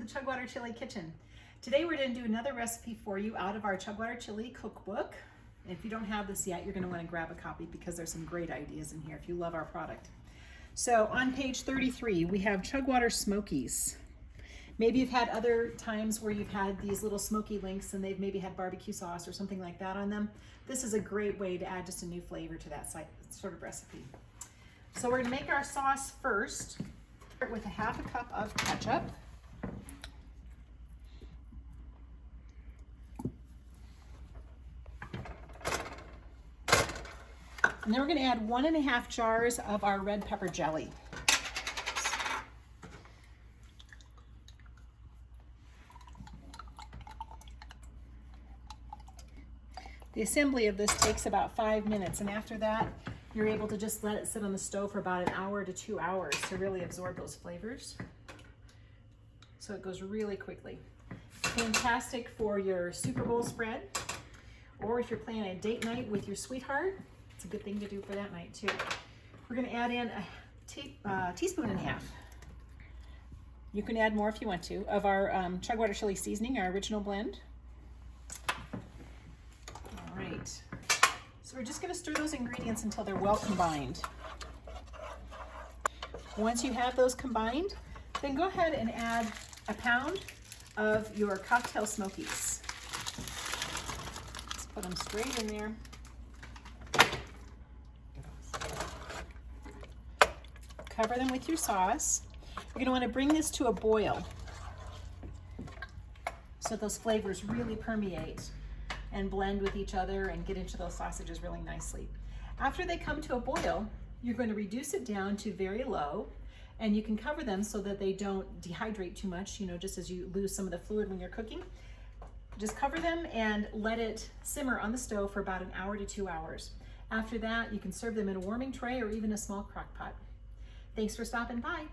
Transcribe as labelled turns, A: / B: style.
A: Chugwater Chili Kitchen. Today we're going to do another recipe for you out of our Chugwater Chili cookbook. If you don't have this yet, you're going to want to grab a copy because there's some great ideas in here if you love our product. So on page 33, we have Chugwater Smokies. Maybe you've had other times where you've had these little smoky links and they've maybe had barbecue sauce or something like that on them. This is a great way to add just a new flavor to that sort of recipe. So we're going to make our sauce first. Start with a half a cup of ketchup. And then we're going to add 1.5 jars of our red pepper jelly. The assembly of this takes about 5 minutes, and after that, you're able to just let it sit on the stove for about 1 hour to 2 hours to really absorb those flavors. So it goes really quickly. Fantastic for your Super Bowl spread, or if you're planning a date night with your sweetheart, it's a good thing to do for that night too. We're going to add in a teaspoon and a half. You can add more if you want to, of our Chugwater chili seasoning, our original blend. All right. So we're just going to stir those ingredients until they're well combined. Once you have those combined, then go ahead and add 1 pound of your cocktail Smokies. Let's put them straight in there. Cover them with your sauce. You're going to want to bring this to a boil so those flavors really permeate and blend with each other and get into those sausages really nicely. After they come to a boil, you're going to reduce it down to very low, and you can cover them so that they don't dehydrate too much, just as you lose some of the fluid when you're cooking. Just cover them and let it simmer on the stove for about 1 hour to 2 hours. After that, you can serve them in a warming tray or even a small crock pot. Thanks for stopping by.